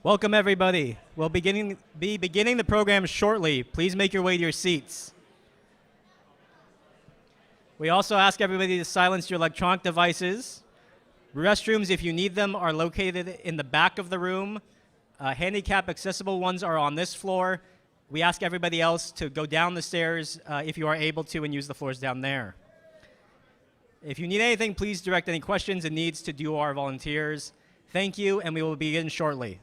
Welcome, everybody. We'll be beginning the program shortly. Please make your way to your seats. We also ask everybody to silence your electronic devices. Restrooms, if you need them, are located in the back of the room. Handicap accessible ones are on this floor. We ask everybody else to go down the stairs if you are able to and use the floors down there. If you need anything, please direct any questions and needs to our volunteers. Thank you, and we will begin shortly.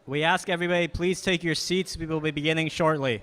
We ask everybody, please take your seats. We will be beginning shortly.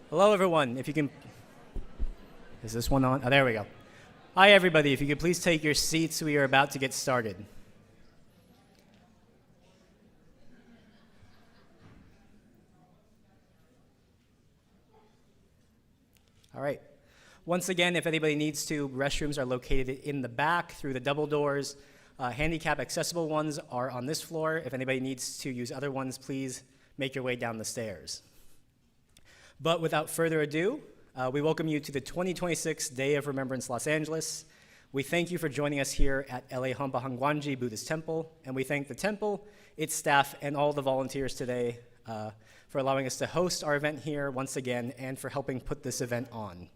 Hello, everyone. If you can, is this one on? Oh, there we go. Hi, everybody. If you could please take your seats, we are about to get started. All right. Once again, if anybody needs to, restrooms are located in the back through the double doors. Handicap accessible ones are on this floor. If anybody needs to use other ones, please make your way down the stairs. But without further ado, we welcome you to the 2026 Day of Remembrance Los Angeles. We thank you for joining us here at LA Hampahangwanji Buddhist Temple, and we thank the temple, its staff, and all the volunteers today for allowing us to host our event here once again and for helping put this event on.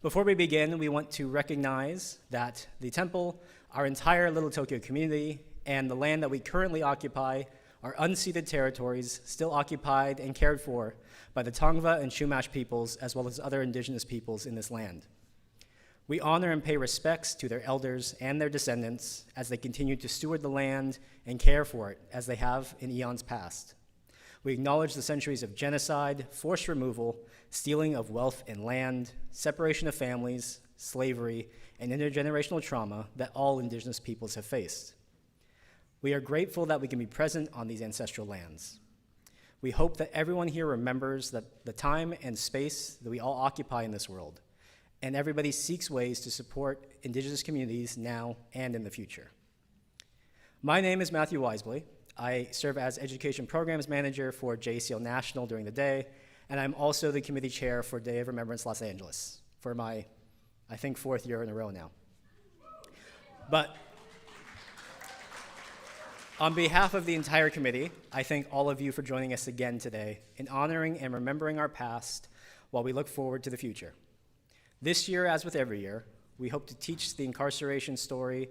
Before we begin, we want to recognize that the temple, our entire Little Tokyo community, and the land that we currently occupy are unceded territories still occupied and cared for by the Tongva and Chumash peoples, as well as other indigenous peoples in this land. We honor and pay respects to their elders and their descendants as they continue to steward the land and care for it as they have in eons past. We acknowledge the centuries of genocide, forced removal, stealing of wealth and land, separation of families, slavery, and intergenerational trauma that all indigenous peoples have faced. We are grateful that we can be present on these ancestral lands. We hope that everyone here remembers that the time and space that we all occupy in this world, and everybody seeks ways to support indigenous communities now and in the future. My name is Matthew Wisbley. I serve as Education Programs Manager for JCL National during the day, and I'm also the committee chair for Day of Remembrance Los Angeles for my, I think, 4th year in a row now. But on behalf of the entire committee, I thank all of you for joining us again today in honoring and remembering our past while we look forward to the future. This year, as with every year, we hope to teach the incarceration story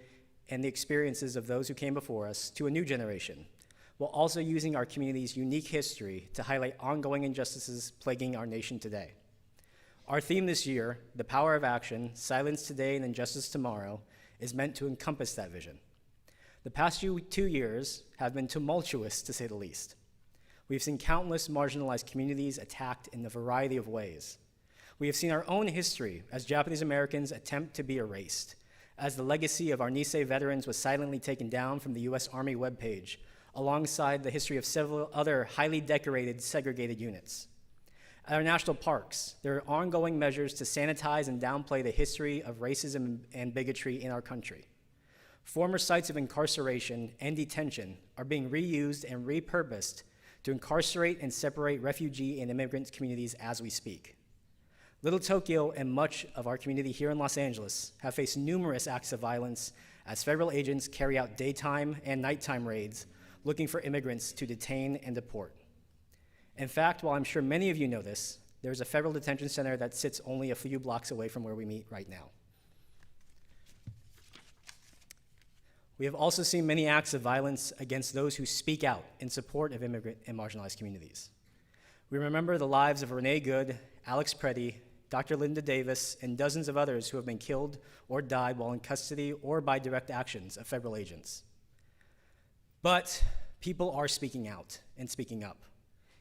and the experiences of those who came before us to a new generation, while also using our community's unique history to highlight ongoing injustices plaguing our nation today. Our theme this year, The Power of Action, Silence Today and Injustice Tomorrow, is meant to encompass that vision. The past 2 years have been tumultuous, to say the least. We've seen countless marginalized communities attacked in a variety of ways. We have seen our own history as Japanese Americans attempt to be erased, as the legacy of our Nikkei veterans was silently taken down from the US Army webpage, alongside the history of several other highly decorated, segregated units. At our national parks, there are ongoing measures to sanitize and downplay the history of racism and bigotry in our country. Former sites of incarceration and detention are being reused and repurposed to incarcerate and separate refugee and immigrant communities as we speak. Little Tokyo and much of our community here in Los Angeles have faced numerous acts of violence as federal agents carry out daytime and nighttime raids looking for immigrants to detain and deport. In fact, while I'm sure many of you know this, there's a federal detention center that sits only a few blocks away from where we meet right now. We have also seen many acts of violence against those who speak out in support of immigrant and marginalized communities. We remember the lives of Renee Good, Alex Preddy, Dr. Linda Davis, and dozens of others who have been killed or died while in custody or by direct actions of federal agents. But people are speaking out and speaking up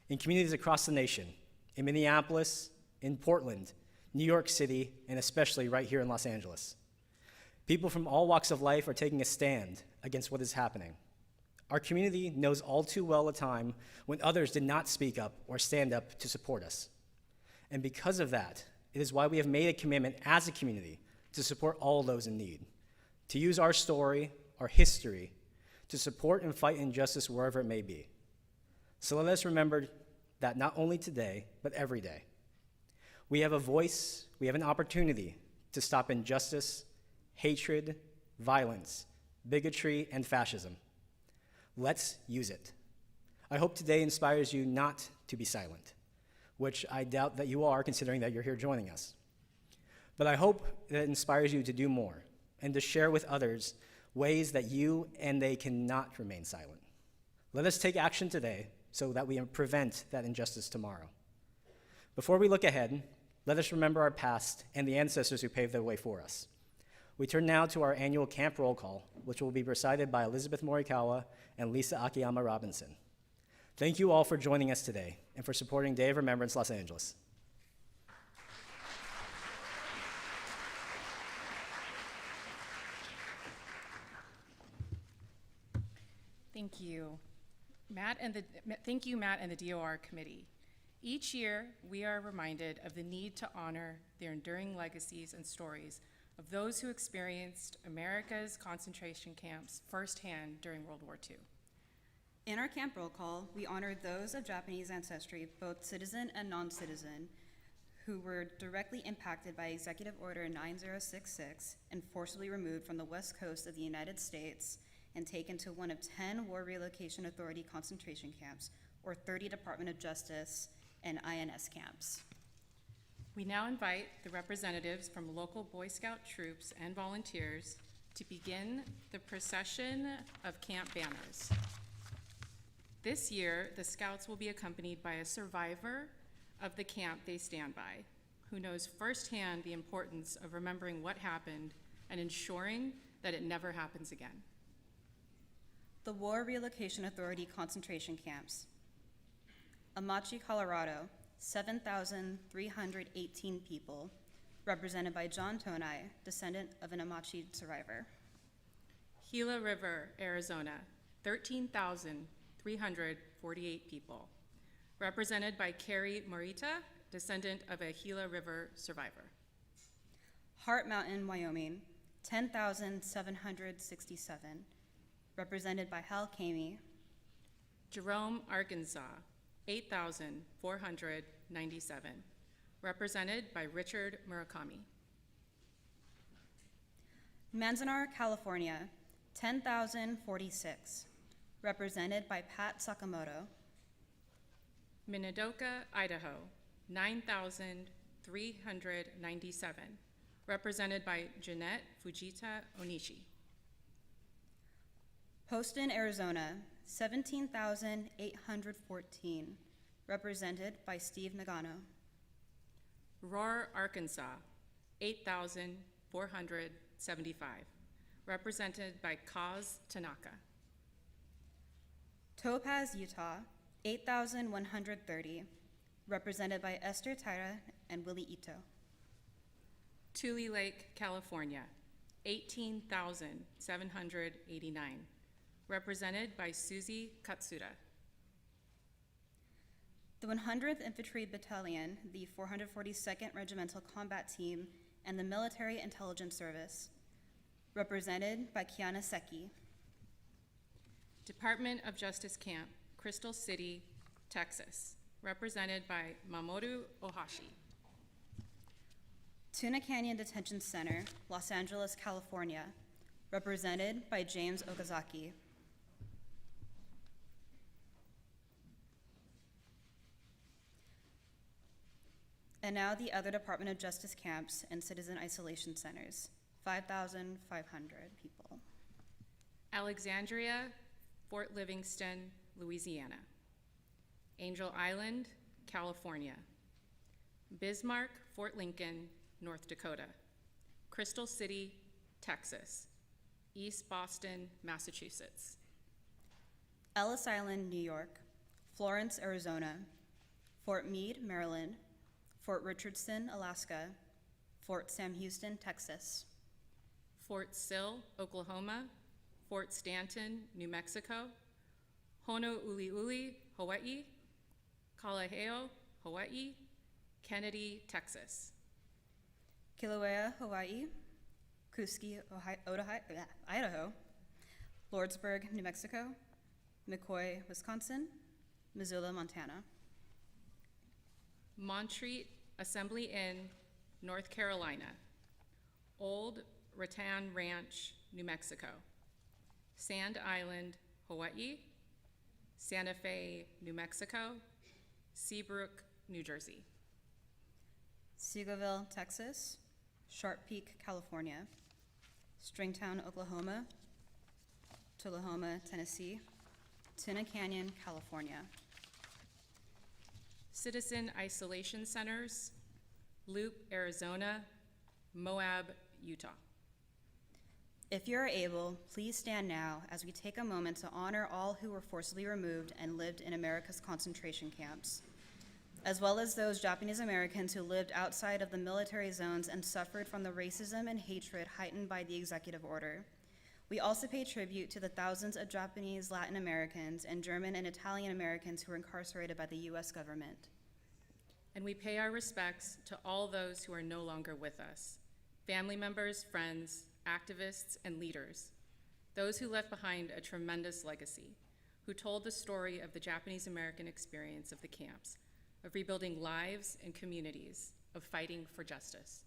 in communities across the nation, in Minneapolis, in Portland, New York City, and especially right here in Los Angeles. People from all walks of life are taking a stand against what is happening. Our community knows all too well a time when others did not speak up or stand up to support us. And because of that, it is why we have made a commitment as a community to support all those in need, to use our story, our history, to support and fight injustice wherever it may be. So let us remember that not only today, but every day. We have a voice, we have an opportunity to stop injustice, hatred, violence, bigotry, and fascism. Let's use it. I hope today inspires you not to be silent, which I doubt that you are, considering that you're here joining us. But I hope that it inspires you to do more and to share with others ways that you and they cannot remain silent. Let us take action today so that we prevent that injustice tomorrow. Before we look ahead, let us remember our past and the ancestors who paved the way for us. We turn now to our annual camp roll call, which will be recited by Elizabeth Morikawa and Lisa Akiyama Robinson. Thank you all for joining us today and for supporting Day of Remembrance Los Angeles. Thank you, Matt and the DOR committee. Each year, we are reminded of the need to honor their enduring legacies and stories of those who experienced America's concentration camps firsthand during World War II. In our camp roll call, we honored those of Japanese ancestry, both citizen and non-citizen, who were directly impacted by Executive Order 9066 and forcibly removed from the west coast of the United States and taken to one of 10 War Relocation Authority concentration camps, or 30 Department of Justice and INS camps. We now invite the representatives from local Boy Scout troops and volunteers to begin the procession of camp banners. This year, the Scouts will be accompanied by a survivor of the camp they stand by, who knows firsthand the importance of remembering what happened and ensuring that it never happens again. The War Relocation Authority concentration camps. Amache, Colorado, 7,318 people, represented by John Tonai, descendant of an Amache survivor. Gila River, Arizona, 13,348 people, represented by Carrie Morita, descendant of a Gila River survivor. Heart Mountain, Wyoming, 10,767, represented by Hal Kamey. Jerome, Arkansas, 8,497, represented by Richard Murakami. Manzanar, California, 10,046, represented by Pat Sakamoto. Minidoka, Idaho, 9,397, represented by Jeanette Fujita Onishi. Poston, Arizona, 17,814, represented by Steve Nagano. Roar, Arkansas, 8,475, represented by Kaz Tanaka. Topaz, Utah, 8,130, represented by Esther Taira and Willie Ito. Tule Lake, California, 18,789, represented by Susie Katsuda. The 100th Infantry Battalion, the 442nd Regimental Combat Team, and the Military Intelligence Service, represented by Kiana Seki. Department of Justice Camp, Crystal City, Texas, represented by Mamoru Ohashi. Tuna Canyon Detention Center, Los Angeles, California, represented by James Okazaki. And now the other Department of Justice camps and citizen isolation centers, 5,500 people. Alexandria, Fort Livingston, Louisiana. Angel Island, California. Bismarck, Fort Lincoln, North Dakota. Crystal City, Texas. East Boston, Massachusetts. Ellis Island, New York. Florence, Arizona. Fort Meade, Maryland. Fort Richardson, Alaska. Fort Sam Houston, Texas. Fort Sill, Oklahoma. Fort Stanton, New Mexico. Honouliuli, Hawaii. Kalaheo, Hawaii. Kennedy, Texas. Kilauea, Hawaii. Kuski, Idaho. Lordsburg, New Mexico. McCoy, Wisconsin. Missoula, Montana. Montreat Assembly Inn, North Carolina. Old Rattan Ranch, New Mexico. Sand Island, Hawaii. Santa Fe, New Mexico. Seabrook, New Jersey. Seagoville, Texas. Sharp Peak, California. Stringtown, Oklahoma. Tullahoma, Tennessee. Tuna Canyon, California. Citizen Isolation Centers, Loop, Arizona. Moab, Utah. If you are able, please stand now as we take a moment to honor all who were forcibly removed and lived in America's concentration camps, as well as those Japanese Americans who lived outside of the military zones and suffered from the racism and hatred heightened by the executive order. We also pay tribute to the thousands of Japanese Latin Americans and German and Italian Americans who were incarcerated by the US government. And we pay our respects to all those who are no longer with us, family members, friends, activists, and leaders, those who left behind a tremendous legacy, who told the story of the Japanese American experience of the camps, of rebuilding lives and communities, of fighting for justice.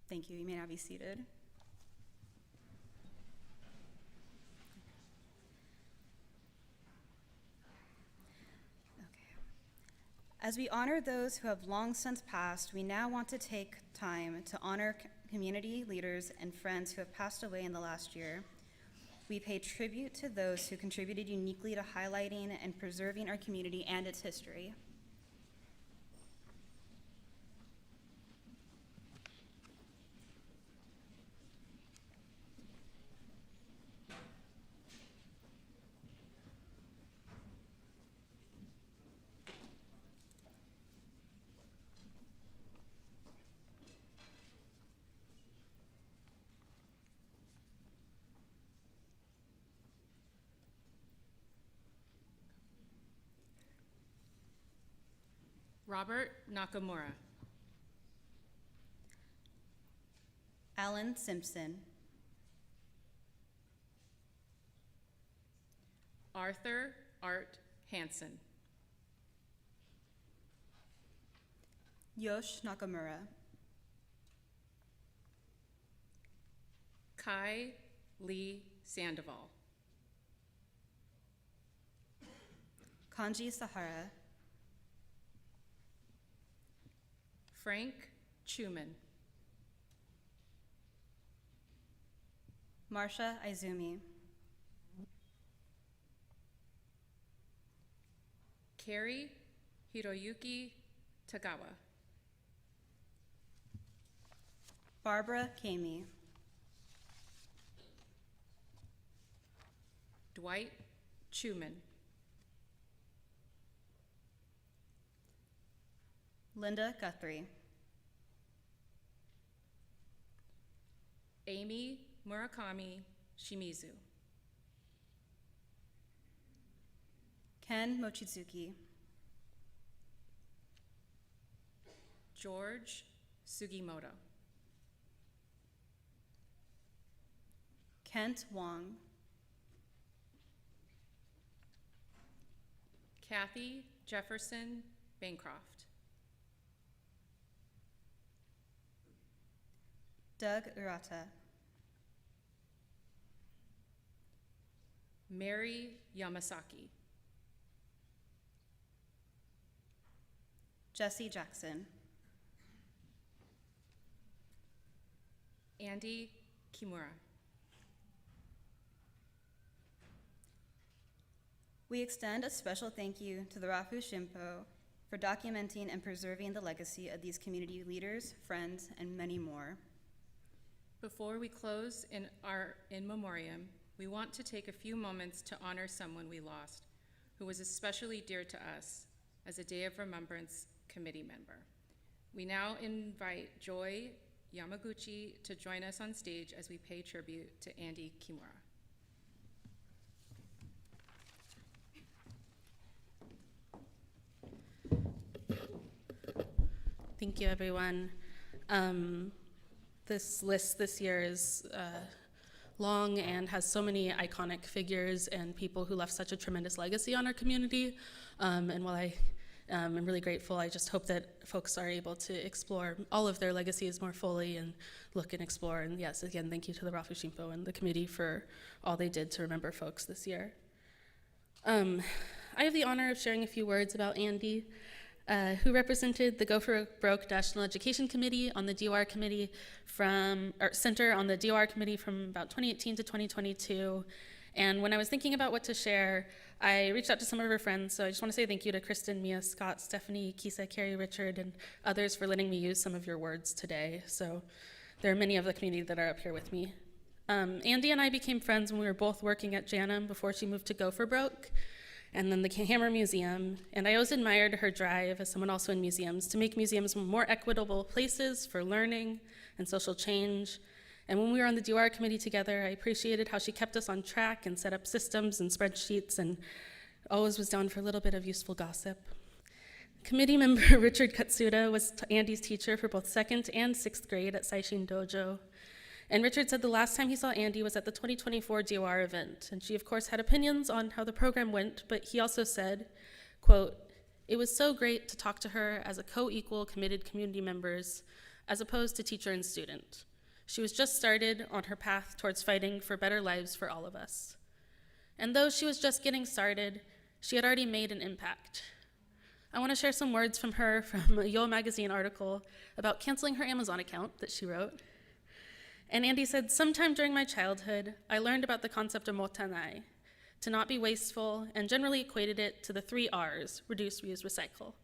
Thank you. You may now be seated. Okay. As we honor those who have long since passed, we now want to take time to honor community leaders and friends who have passed away in the last year. We pay tribute to those who contributed uniquely to highlighting and preserving our community and its history. Robert Nakamura, Alan Simpson, Arthur Art Hansen, Yosh Nakamura, Kai Lee Sandoval, Kanji Sahara, Frank Chuman, Marsha Izumi, Kari Hiroyuki Tagawa, Barbara Kami, Dwight Chuman, Linda Guthrie, Amy Murakami Shimizu, Ken Mochizuki, George Sugimoto, Kent Wong, Kathy Jefferson Bancroft, Doug Urata, Mary Yamasaki, Jesse Jackson, Andy Kimura. We extend a special thank you to the Rafu Shimpo for documenting and preserving the legacy of these community leaders, friends, and many more. Before we close in our in memoriam, we want to take a few moments to honor someone we lost who was especially dear to us as a Day of Remembrance committee member. We now invite Joy Yamaguchi to join us on stage as we pay tribute to Andy Kimura. Thank you, everyone. This list this year is long and has so many iconic figures and people who left such a tremendous legacy on our community. And while I am really grateful, I just hope that folks are able to explore all of their legacies more fully and look and explore. And yes, again, thank you to the Rafu Shimpo and the committee for all they did to remember folks this year. I have the honor of sharing a few words about Andy, who represented the Go for Broke National Education Committee on the DOR committee Center on the DOR committee from about 2018 to 2022. And when I was thinking about what to share, I reached out to some of her friends. So I just want to say thank you to Kristen, Mia, Scott, Stephanie, Kisa, Carrie, Richard, and others for letting me use some of your words today. So there are many of the community that are up here with me. Andy and I became friends when we were both working at JANM before she moved to Go for Broke. and then the Hammer Museum, and I always admired her drive, as someone also in museums, to make museums more equitable places for learning and social change. And when we were on the DOR committee together, I appreciated how she kept us on track and set up systems and spreadsheets and always was down for a little bit of useful gossip. Committee member Richard Katsuda was Andy's teacher for both 2nd and 6th grade at Saishin Dojo. And Richard said the last time he saw Andy was at the 2024 DOR event. And she, of course, had opinions on how the program went, but he also said, quote, "It was so great to talk to her as a co-equal committed community members, as opposed to teacher and student. She was just started on her path towards fighting for better lives for all of us. And though she was just getting started, she had already made an impact." I want to share some words from her from a Yo magazine article about canceling her Amazon account that she wrote. And Andy said, "Sometime during my childhood, I learned about the concept of motanai, to not be wasteful, and generally equated it to the 3 R's, reduce, reuse, recycle.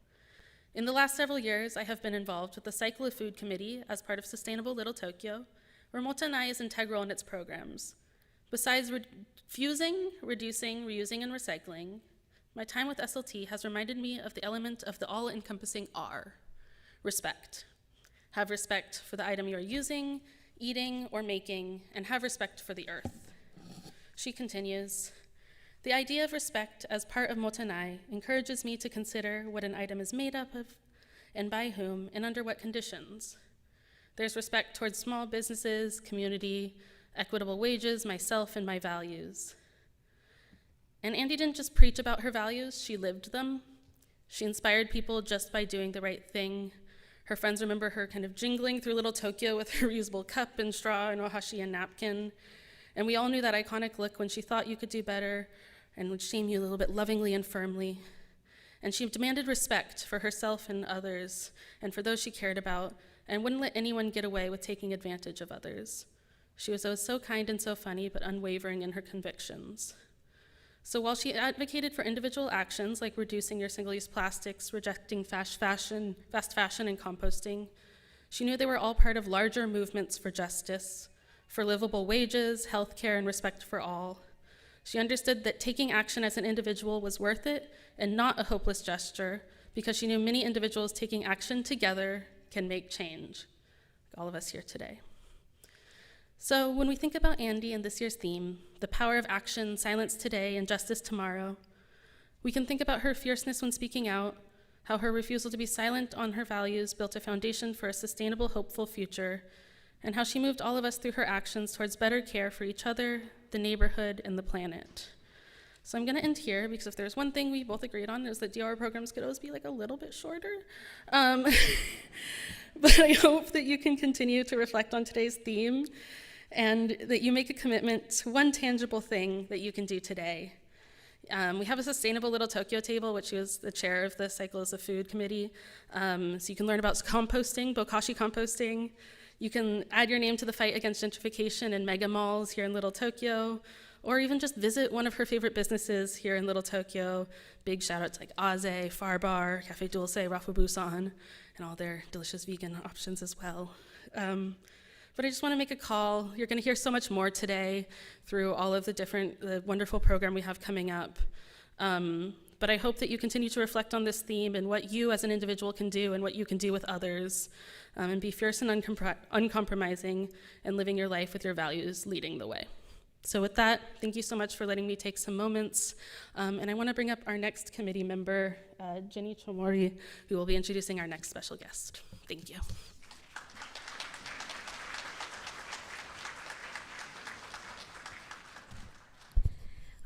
In the last several years, I have been involved with the Cycle of Food Committee as part of Sustainable Little Tokyo, where motanai is integral in its programs. Besides refusing, reducing, reusing, and recycling, my time with SLT has reminded me of the element of the all-encompassing R, respect. Have respect for the item you are using, eating, or making, and have respect for the earth." She continues, "The idea of respect as part of motanai encourages me to consider what an item is made up of, and by whom, and under what conditions. There's respect towards small businesses, community, equitable wages, myself, and my values." And Andy didn't just preach about her values, she lived them. She inspired people just by doing the right thing. Her friends remember her kind of jingling through Little Tokyo with her reusable cup and straw and ohashi and napkin. And we all knew that iconic look when she thought you could do better and would shame you a little bit lovingly and firmly. And she demanded respect for herself and others and for those she cared about, and wouldn't let anyone get away with taking advantage of others. She was always so kind and so funny, but unwavering in her convictions. So while she advocated for individual actions like reducing your single-use plastics, rejecting fast fashion, and composting, she knew they were all part of larger movements for justice, for livable wages, healthcare, and respect for all. She understood that taking action as an individual was worth it and not a hopeless gesture, because she knew many individuals taking action together can make change, like all of us here today. So when we think about Andy and this year's theme, the power of action, silence today, and justice tomorrow, we can think about her fierceness when speaking out, how her refusal to be silent on her values built a foundation for a sustainable, hopeful future, and how she moved all of us through her actions towards better care for each other, the neighborhood, and the planet. So I'm gonna end here, because if there's one thing we both agreed on, is that DOR programs could always be like a little bit shorter. But I hope that you can continue to reflect on today's theme, and that you make a commitment to one tangible thing that you can do today. We have a Sustainable Little Tokyo table, which is the chair of the Cycles of Food Committee. So you can learn about composting, bokashi composting. You can add your name to the fight against gentrification in mega malls here in Little Tokyo, or even just visit one of her favorite businesses here in Little Tokyo. Big shout outs like Aze, Far Bar, Cafe Dulce, Rafubusan, and all their delicious vegan options as well. But I just want to make a call. You're going to hear so much more today through all of the wonderful program we have coming up. But I hope that you continue to reflect on this theme and what you as an individual can do and what you can do with others, and be fierce and uncompromising and living your life with your values leading the way. So with that, thank you so much for letting me take some moments. And I want to bring up our next committee member, Jenny Chomori, who will be introducing our next special guest. Thank you.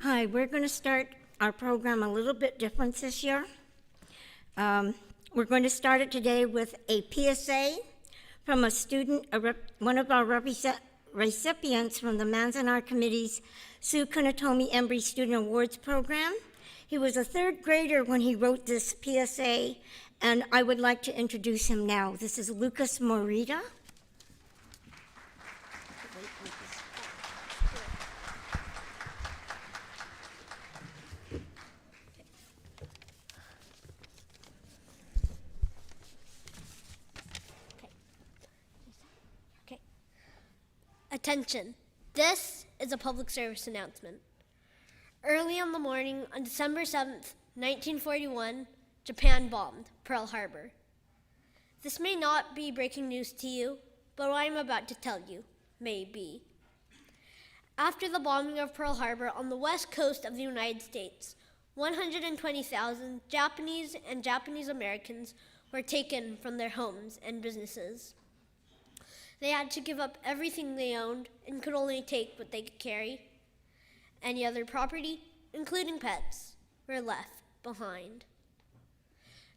Hi, we're going to start our program a little bit different this year. We're going to start it today with a PSA from a student, one of our recipients from the Manzanar Committee's Sue Kunitomi Embry Student Awards Program. He was a 3rd grader when he wrote this PSA, and I would like to introduce him now. This is Lucas Morita. Attention, this is a public service announcement. Early on the morning on December 7th, 1941, Japan bombed Pearl Harbor. This may not be breaking news to you, but what I'm about to tell you may be. After the bombing of Pearl Harbor on the west coast of the United States, 120,000 Japanese and Japanese Americans were taken from their homes and businesses. They had to give up everything they owned and could only take what they could carry. Any other property, including pets, were left behind.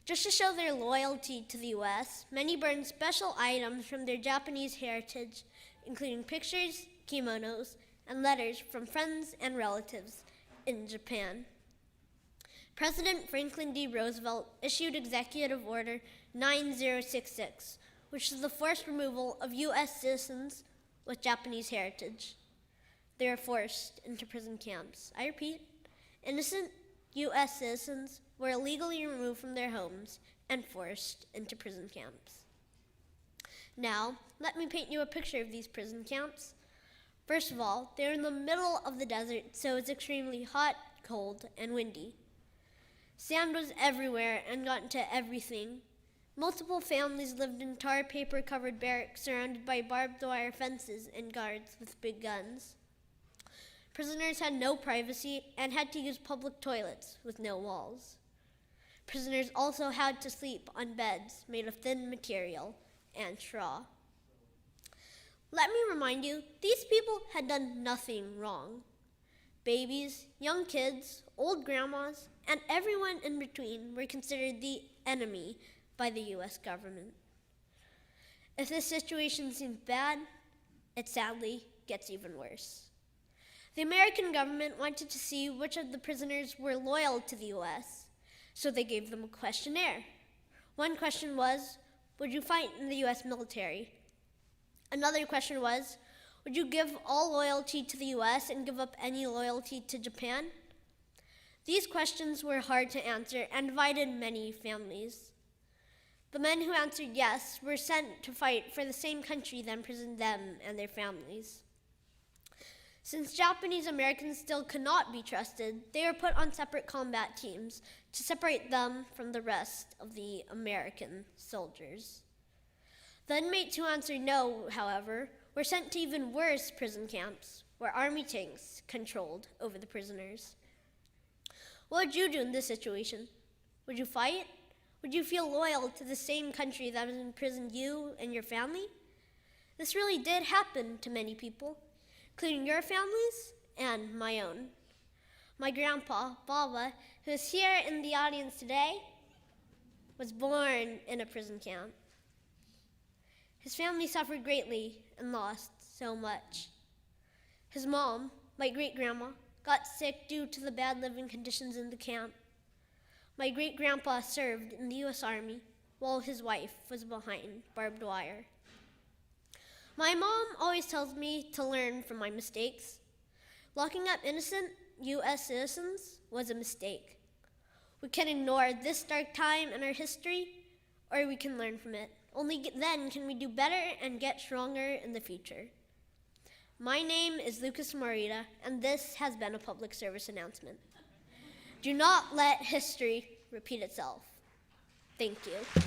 Just to show their loyalty to the U.S., many burned special items from their Japanese heritage, including pictures, kimonos, and letters from friends and relatives in Japan. President Franklin D. Roosevelt issued Executive Order 9066, which is the forced removal of U.S. citizens with Japanese heritage. They were forced into prison camps. I repeat, innocent U.S. citizens were illegally removed from their homes and forced into prison camps. Now, let me paint you a picture of these prison camps. First of all, they're in the middle of the desert, so it's extremely hot, cold, and windy. Sand was everywhere and got into everything. Multiple families lived in tar paper covered barracks surrounded by barbed wire fences and guards with big guns. Prisoners had no privacy and had to use public toilets with no walls. Prisoners also had to sleep on beds made of thin material and straw. Let me remind you, these people had done nothing wrong. Babies, young kids, old grandmas, and everyone in between were considered the enemy by the U.S. government. If this situation seems bad, it sadly gets even worse. The American government wanted to see which of the prisoners were loyal to the U.S., so they gave them a questionnaire. One question was, would you fight in the U.S. military? Another question was, would you give all loyalty to the U.S. and give up any loyalty to Japan? These questions were hard to answer and divided many families. The men who answered yes were sent to fight for the same country that imprisoned them and their families. Since Japanese Americans still could not be trusted, they were put on separate combat teams to separate them from the rest of the American soldiers. The inmates who answered no, however, were sent to even worse prison camps, where army tanks controlled over the prisoners. What would you do in this situation? Would you fight? Would you feel loyal to the same country that has imprisoned you and your family? This really did happen to many people, including your families and my own. My grandpa, Baba, who is here in the audience today, was born in a prison camp. His family suffered greatly and lost so much. His mom, my great-grandma, got sick due to the bad living conditions in the camp. My great-grandpa served in the U.S. Army while his wife was behind barbed wire. My mom always tells me to learn from my mistakes. Locking up innocent U.S. citizens was a mistake. We can ignore this dark time in our history, or we can learn from it. Only then can we do better and get stronger in the future. My name is Lucas Morita, and this has been a public service announcement. Do not let history repeat itself. Thank you.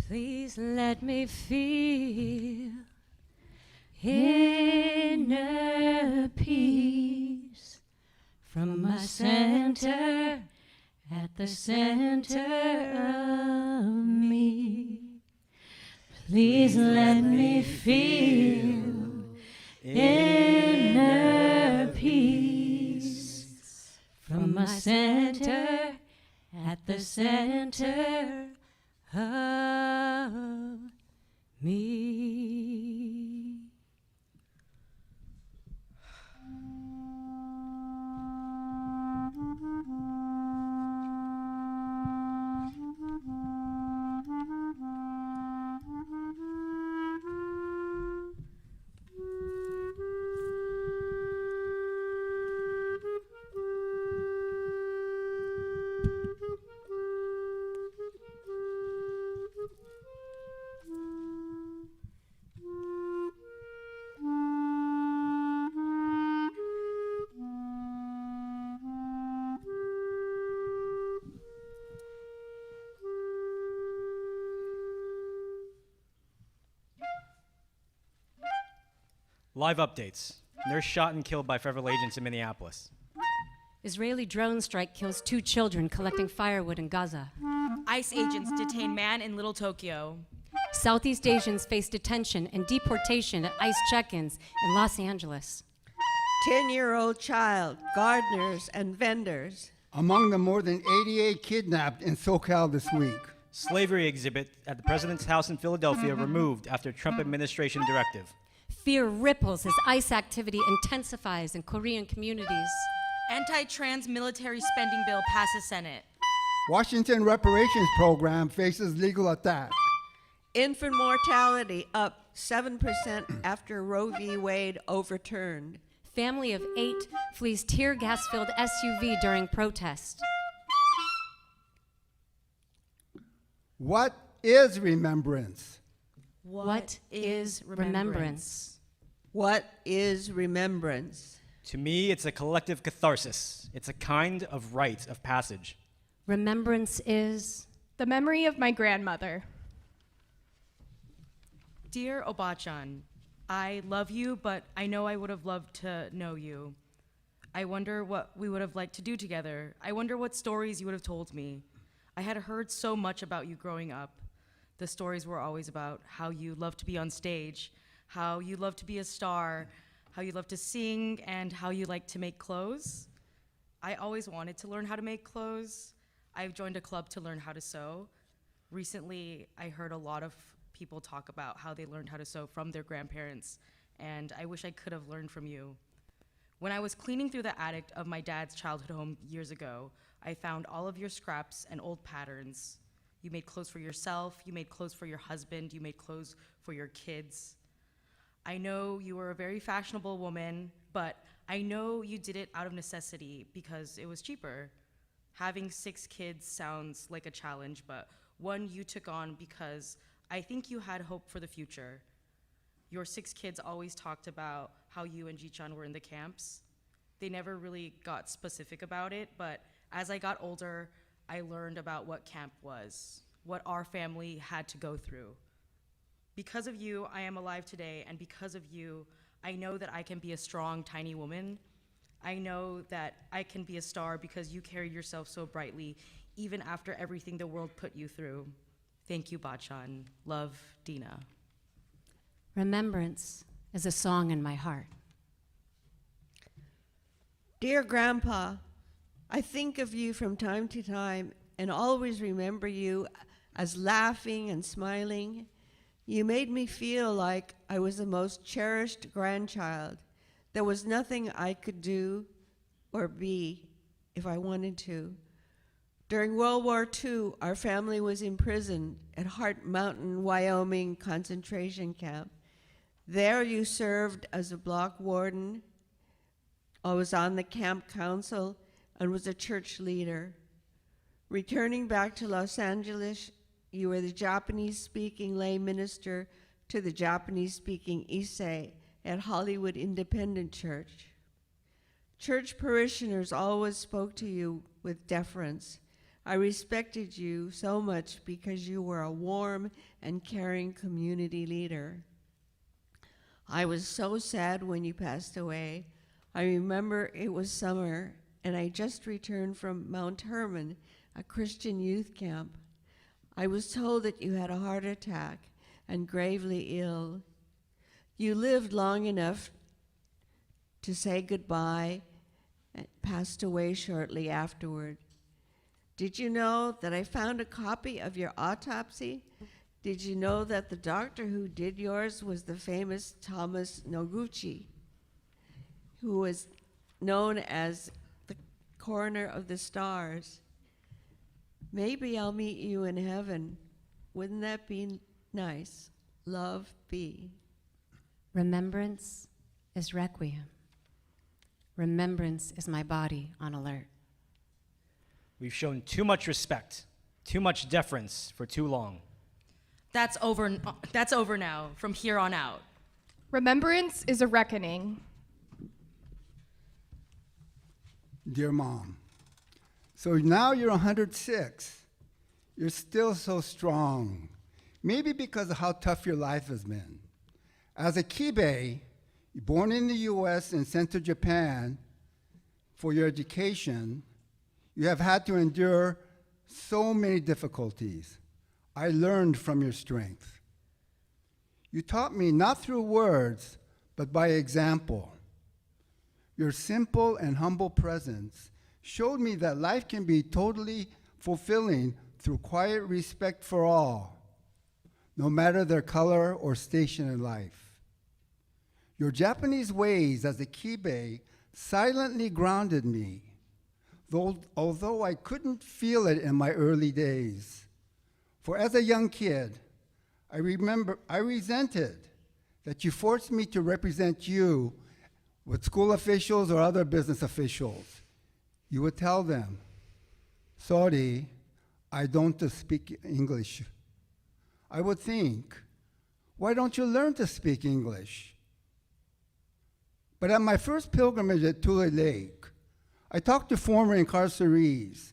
Please let me feel inner peace from my center at the center of me. Please let me feel inner peace from my center at the center of me. Live updates. Nurse shot and killed by federal agents in Minneapolis. Israeli drone strike kills 2 children collecting firewood in Gaza. ICE agents detain man in Little Tokyo. Southeast Asians face detention and deportation at ICE check-ins in Los Angeles. 10-year-old child, gardeners, and vendors. Among the more than 88 kidnapped in SoCal this week. Slavery exhibit at the president's house in Philadelphia removed after Trump administration directive. Fear ripples as ICE activity intensifies in Korean communities. Anti-trans military spending bill passes Senate. Washington reparations program faces legal attack. Infant mortality up 7% after Roe v. Wade overturned. Family of 8 flees tear gas-filled SUV during protest. What is remembrance? What is remembrance? What is remembrance? To me, it's a collective catharsis. It's a kind of rite of passage. Remembrance is the memory of my grandmother. Dear Obachan, I love you, but I know I would have loved to know you. I wonder what we would have liked to do together. I wonder what stories you would have told me. I had heard so much about you growing up. The stories were always about how you loved to be on stage, how you loved to be a star, how you loved to sing, and how you liked to make clothes. I always wanted to learn how to make clothes. I've joined a club to learn how to sew. Recently, I heard a lot of people talk about how they learned how to sew from their grandparents, and I wish I could have learned from you. When I was cleaning through the attic of my dad's childhood home years ago, I found all of your scraps and old patterns. You made clothes for yourself, you made clothes for your husband, you made clothes for your kids. I know you were a very fashionable woman, but I know you did it out of necessity because it was cheaper. Having 6 kids sounds like a challenge, but one you took on because I think you had hope for the future. Your 6 kids always talked about how you and Ji-chan were in the camps. They never really got specific about it, but as I got older, I learned about what camp was, what our family had to go through. Because of you, I am alive today, and because of you, I know that I can be a strong, tiny woman. I know that I can be a star because you carried yourself so brightly, even after everything the world put you through. Thank you, Bachan. Love, Dina. remembrance is a song in my heart. Dear Grandpa, I think of you from time to time and always remember you as laughing and smiling. You made me feel like I was the most cherished grandchild. There was nothing I could do or be if I wanted to. During World War II, our family was imprisoned at Hart Mountain, Wyoming concentration camp. There you served as a block warden. I was on the camp council and was a church leader. Returning back to Los Angeles, you were the Japanese-speaking lay minister to the Japanese-speaking Issei at Hollywood Independent Church. Church parishioners always spoke to you with deference. I respected you so much because you were a warm and caring community leader. I was so sad when you passed away. I remember it was summer, and I just returned from Mount Hermon, a Christian youth camp. I was told that you had a heart attack and gravely ill. You lived long enough to say goodbye and passed away shortly afterward. Did you know that I found a copy of your autopsy? Did you know that the doctor who did yours was the famous Thomas Noguchi, who was known as the coroner of the stars? Maybe I'll meet you in heaven. Wouldn't that be nice? Love, B. Remembrance is requiem. Remembrance is my body on alert. We've shown too much respect, too much deference for too long. That's over now, from here on out. Remembrance is a reckoning. Dear Mom, so now you're 106. You're still so strong, maybe because of how tough your life has been. As a Kibei, born in the US and sent to Japan for your education, you have had to endure so many difficulties. I learned from your strength. You taught me not through words, but by example. Your simple and humble presence showed me that life can be totally fulfilling through quiet respect for all, no matter their color or station in life. Your Japanese ways as a Kibei silently grounded me, although I couldn't feel it in my early days. For as a young kid, I resented that you forced me to represent you with school officials or other business officials. You would tell them, sorry, I don't speak English. I would think, why don't you learn to speak English? But at my first pilgrimage at Tule Lake, I talked to former incarcerees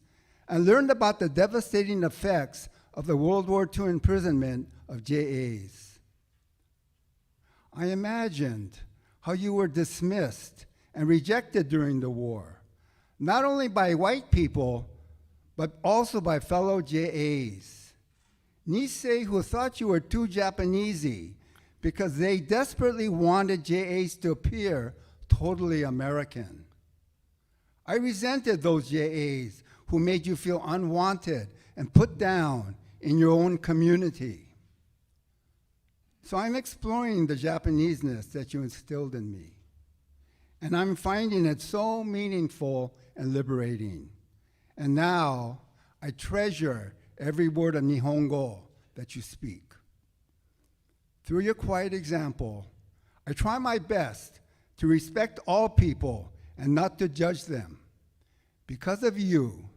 and learned about the devastating effects of the World War II imprisonment of JAs. I imagined how you were dismissed and rejected during the war, not only by white people, but also by fellow JAs. Nisei who thought you were too Japanesey because they desperately wanted JAs to appear totally American. I resented those JAs who made you feel unwanted and put down in your own community. So I'm exploring the Japaneseness that you instilled in me, and I'm finding it so meaningful and liberating. And now I treasure every word of Nihongo that you speak. Through your quiet example, I try my best to respect all people and not to judge them. Because of you,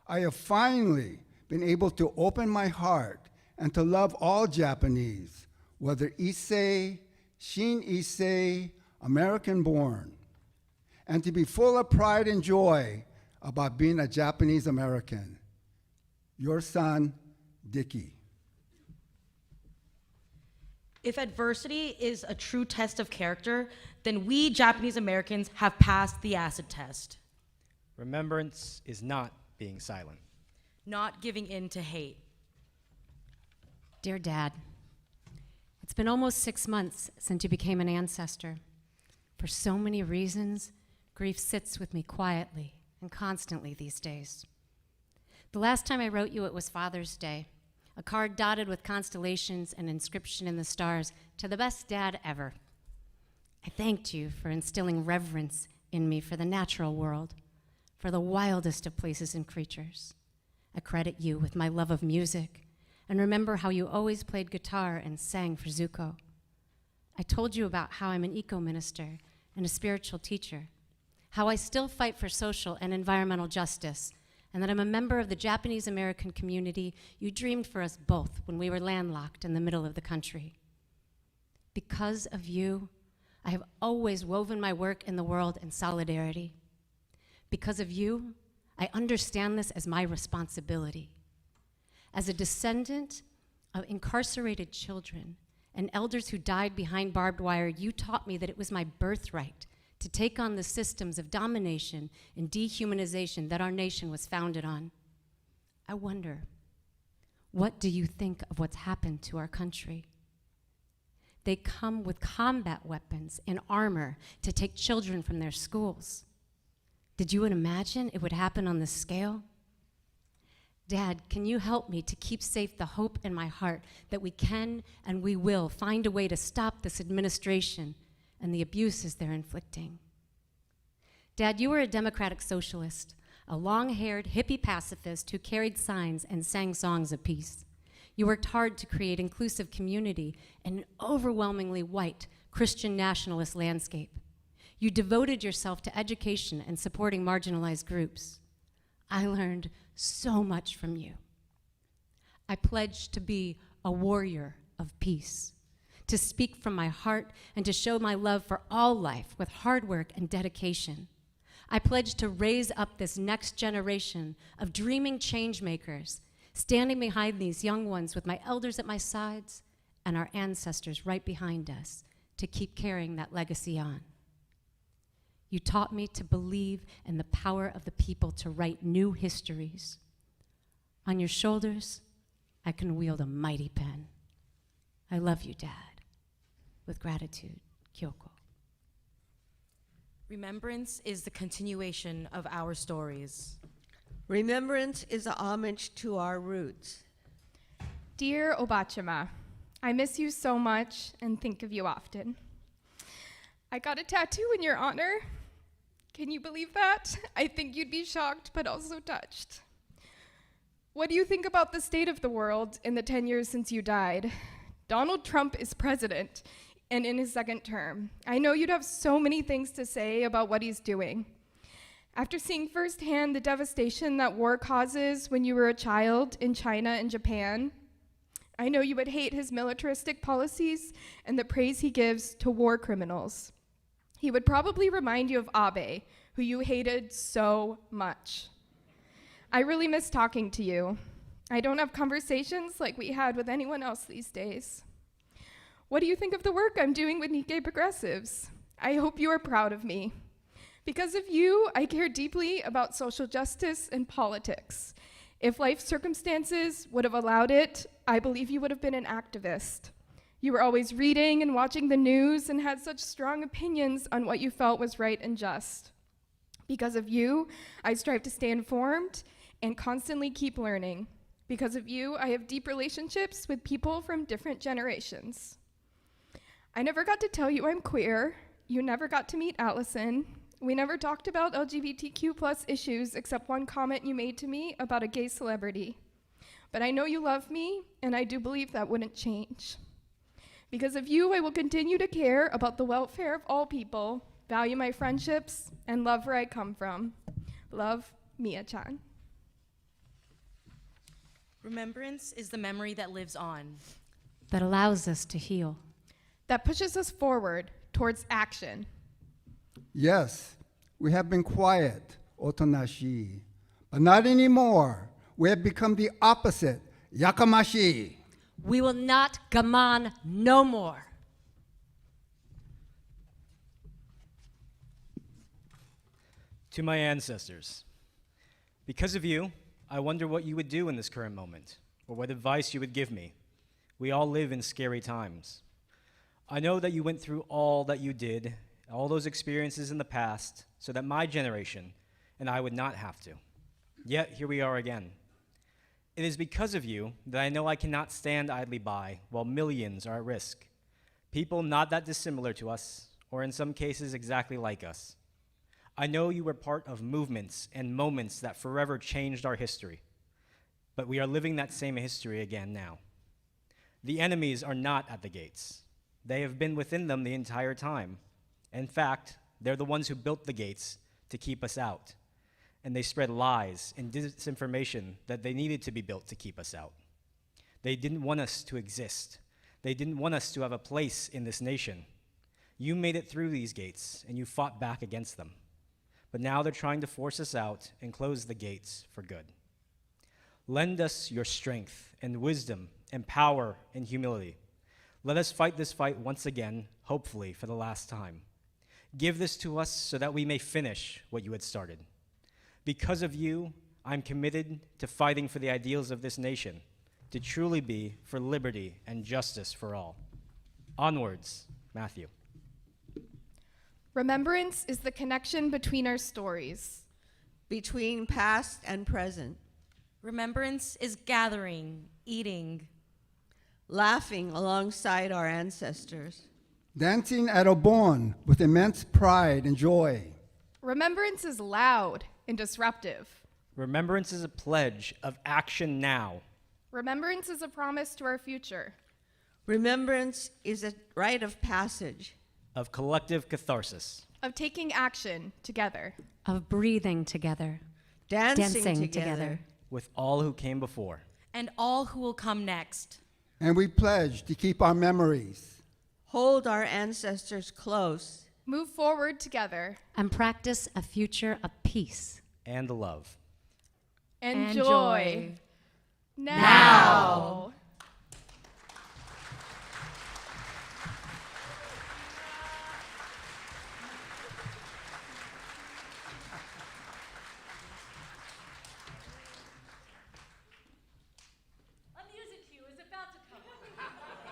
I have finally been able to open my heart and to love all Japanese, whether Issei, Shin Issei, American born, and to be full of pride and joy about being a Japanese American. Your son, Dickie. If adversity is a true test of character, then we Japanese Americans have passed the acid test. Remembrance is not being silent. Not giving in to hate. Dear Dad, it's been almost 6 months since you became an ancestor. For so many reasons, grief sits with me quietly and constantly these days. The last time I wrote you, it was Father's Day, a card dotted with constellations and inscription in the stars, to the best dad ever. I thanked you for instilling reverence in me for the natural world, for the wildest of places and creatures. I credit you with my love of music, and remember how you always played guitar and sang for Zuko. I told you about how I'm an eco-minister and a spiritual teacher, how I still fight for social and environmental justice, and that I'm a member of the Japanese American community you dreamed for us both when we were landlocked in the middle of the country. Because of you, I have always woven my work in the world in solidarity. Because of you, I understand this as my responsibility. As a descendant of incarcerated children and elders who died behind barbed wire, you taught me that it was my birthright to take on the systems of domination and dehumanization that our nation was founded on. I wonder, what do you think of what's happened to our country? They come with combat weapons and armor to take children from their schools. Did you imagine it would happen on this scale? Dad, can you help me to keep safe the hope in my heart that we can and we will find a way to stop this administration and the abuses they're inflicting? Dad, you were a democratic socialist, a long-haired hippie pacifist who carried signs and sang songs of peace. You worked hard to create inclusive community in an overwhelmingly white Christian nationalist landscape. You devoted yourself to education and supporting marginalized groups. I learned so much from you. I pledged to be a warrior of peace, to speak from my heart and to show my love for all life with hard work and dedication. I pledged to raise up this next generation of dreaming change makers, standing behind these young ones with my elders at my sides and our ancestors right behind us to keep carrying that legacy on. You taught me to believe in the power of the people to write new histories. On your shoulders, I can wield a mighty pen. I love you, Dad. With gratitude, Kyoko. Remembrance is the continuation of our stories. Remembrance is a homage to our roots. Dear Obachama, I miss you so much and think of you often. I got a tattoo in your honor. Can you believe that? I think you'd be shocked, but also touched. What do you think about the state of the world in the 10 years since you died? Donald Trump is president and in his second term. I know you'd have so many things to say about what he's doing. After seeing firsthand the devastation that war causes when you were a child in China and Japan, I know you would hate his militaristic policies and the praise he gives to war criminals. He would probably remind you of Abe, who you hated so much. I really miss talking to you. I don't have conversations like we had with anyone else these days. What do you think of the work I'm doing with Nikkei Progressives? I hope you are proud of me. Because of you, I care deeply about social justice and politics. If life circumstances would have allowed it, I believe you would have been an activist. You were always reading and watching the news and had such strong opinions on what you felt was right and just. Because of you, I strive to stay informed and constantly keep learning. Because of you, I have deep relationships with people from different generations. I never got to tell you I'm queer. You never got to meet Allison. We never talked about LGBTQ+ issues except one comment you made to me about a gay celebrity. But I know you love me, and I do believe that wouldn't change. Because of you, I will continue to care about the welfare of all people, value my friendships, and love where I come from. Love, Mia-chan. Remembrance is the memory that lives on. That allows us to heal. That pushes us forward towards action. Yes, we have been quiet, otonashi, but not anymore. We have become the opposite, yakamashi. We will not gaman no more. To my ancestors, because of you, I wonder what you would do in this current moment, or what advice you would give me. We all live in scary times. I know that you went through all that you did, all those experiences in the past, so that my generation and I would not have to. Yet, here we are again. It is because of you that I know I cannot stand idly by while millions are at risk. People not that dissimilar to us, or in some cases exactly like us. I know you were part of movements and moments that forever changed our history, but we are living that same history again now. The enemies are not at the gates. They have been within them the entire time. In fact, they're the ones who built the gates to keep us out. And they spread lies and disinformation that they needed to be built to keep us out. They didn't want us to exist. They didn't want us to have a place in this nation. You made it through these gates, and you fought back against them. but now they're trying to force us out and close the gates for good. Lend us your strength and wisdom and power and humility. Let us fight this fight once again, hopefully for the last time. Give this to us so that we may finish what you had started. Because of you, I'm committed to fighting for the ideals of this nation, to truly be for liberty and justice for all. Onwards, Matthew. Remembrance is the connection between our stories. Between past and present. Remembrance is gathering, eating, Laughing alongside our ancestors. Dancing at a bon with immense pride and joy. Remembrance is loud and disruptive. Remembrance is a pledge of action now. Remembrance is a promise to our future. Remembrance is a rite of passage. Of collective catharsis. Of taking action together. Of breathing together. Dancing together. With all who came before. and all who will come next. And we pledge to keep our memories. Hold our ancestors close. Move forward together. And practice a future of peace. And love. And joy. joy. Now. A music cue is about to come.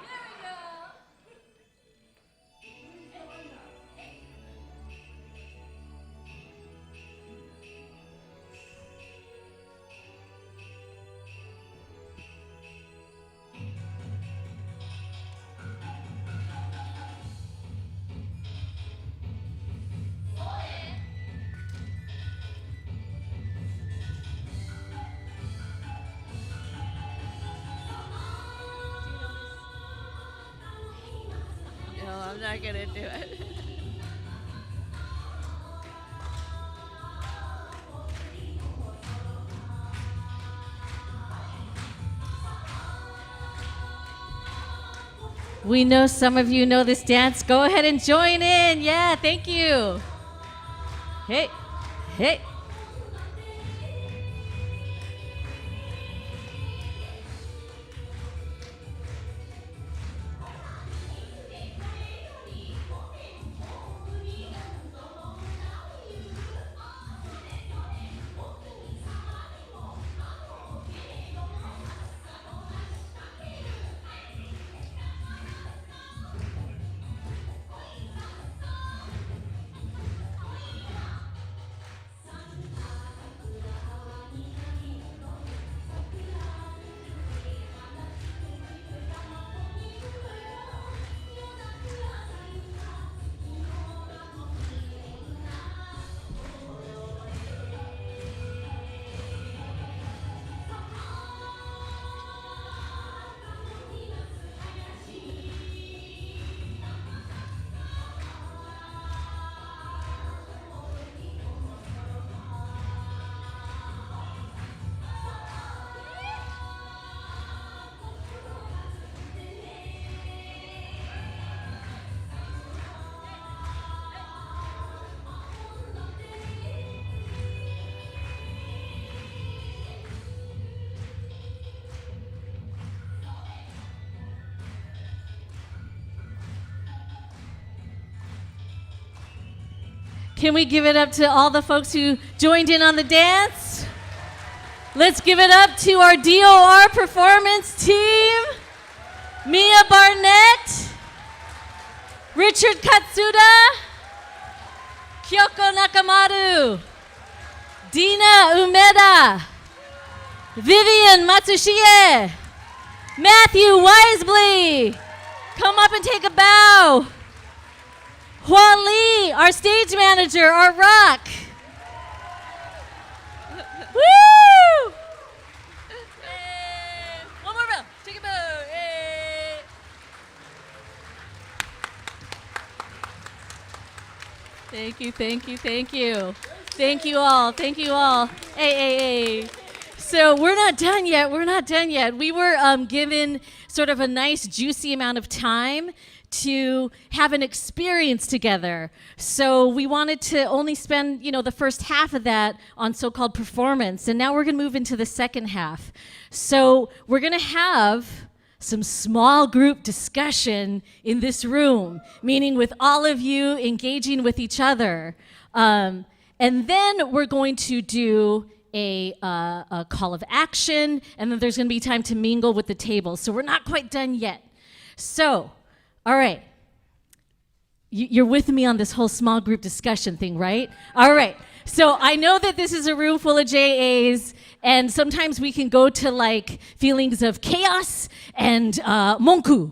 There we go. No, I'm not gonna do it. We know some of you know this dance. Go ahead and join in. Yeah, thank you. Hey, hey. Can we give it up to all the folks who joined in on the dance? Let's give it up to our DOR performance team. Mia Barnett, Richard Katsuda, Kyoko Nakamaru, Dina Umeda, Vivian Matsushie, Matthew Wisely. Come up and take a bow. Juan Lee, our stage manager, our rock. Woo! Hey. One more bow. Take a bow. Hey. Thank you, thank you, thank you. Thank you all, thank you all. Hey. So we're not done yet, We were given sort of a nice juicy amount of time to have an experience together. So we wanted to only spend, the first half of that on so-called performance, and now we're going to move into the second half. So we're going to have some small group discussion in this room, meaning with all of you engaging with each other. And then we're going to do a call of action, and then there's going to be time to mingle with the table. So we're not quite done yet. So, all right. You're with me on this whole small group discussion thing, right? All right. So I know that this is a room full of JAs, and sometimes we can go to like feelings of chaos and monku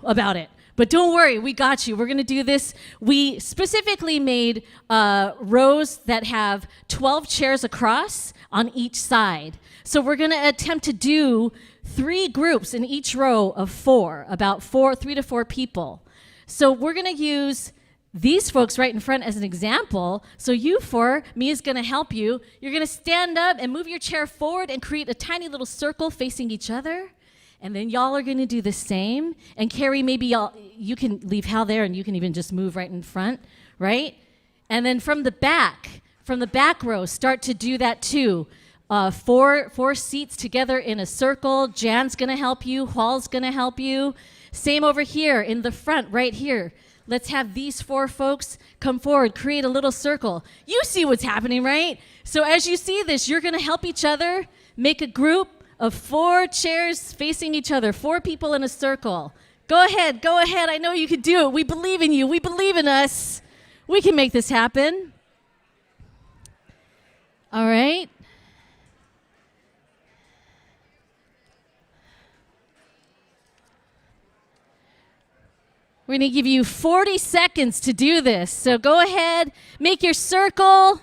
about it. But don't worry, we got you. We're going to do this. We specifically made rows that have 12 chairs across on each side. So we're going to attempt to do 3 groups in each row of 4, about 3 to 4 people. So we're going to use these folks right in front as an example. So you 4, Mia's going to help you. You're going to stand up and move your chair forward and create a tiny little circle facing each other. And then y'all are going to do the same. And Carrie, maybe you can leave Hal there, and you can even just move right in front, right? And then from the back row, start to do that too. 4 seats together in a circle. Jan's going to help you. Hual's going to help you. Same over here in the front, right here. Let's have these 4 folks come forward, create a little circle. You see what's happening, right? So as you see this, you're going to help each other make a group of 4 chairs facing each other, 4 people in a circle. Go ahead. I know you can do it. We believe in you. We believe in us. We can make this happen. All right. We're going to give you 40 seconds to do this. So go ahead, make your circle.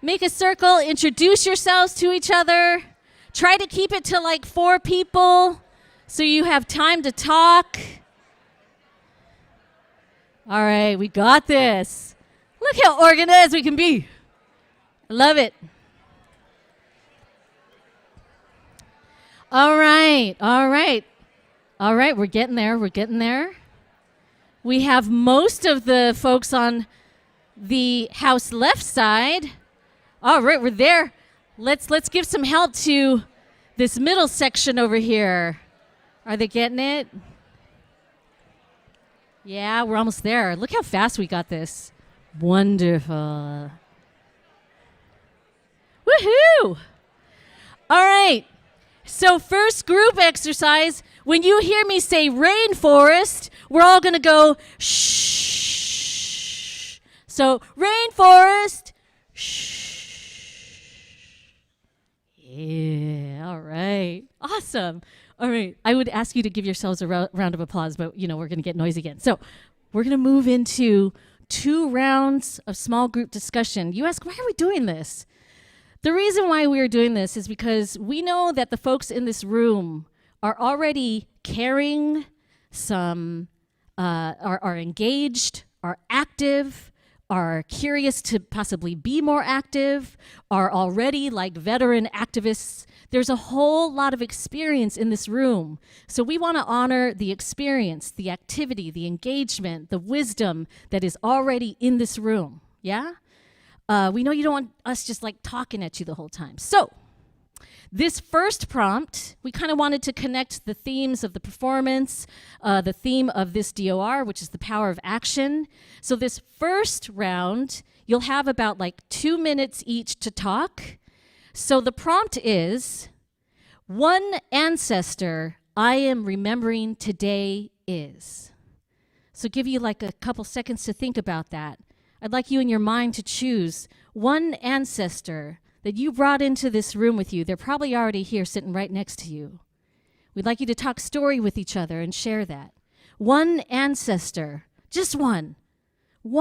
Make a circle, introduce yourselves to each other. Try to keep it to like 4 people so you have time to talk. All right, we got this. Look how organized we can be. I love it. All right, we're getting there. We have most of the folks on the house left side. All right, we're there. Let's give some help to this middle section over here. Are they getting it? Yeah, we're almost there. Look how fast we got this. Wonderful. Woohoo! All right. So first group exercise, when you hear me say rainforest, we're all going to go shh. So rainforest, shh. Yeah, all right. Awesome. All right. I would ask you to give yourselves a round of applause, but, we're going to get noisy again. So we're going to move into 2 rounds of small group discussion. You ask, why are we doing this? The reason why we are doing this is because we know that the folks in this room are already caring, some are engaged, are active, are curious to possibly be more active, are already like veteran activists. There's a whole lot of experience in this room. So we want to honor the experience, the activity, the engagement, the wisdom that is already in this room. Yeah? We know you don't want us just like talking at you the whole time. So this first prompt, we kind of wanted to connect the themes of the performance, the theme of this DOR, which is the power of action. So this first round, you'll have about like 2 minutes each to talk. So the prompt is, one ancestor I am remembering today is. So give you like a couple seconds to think about that. I'd like you in your mind to choose one ancestor that you brought into this room with you. They're probably already here sitting right next to you. We'd like you to talk story with each other and share that. One ancestor, just one,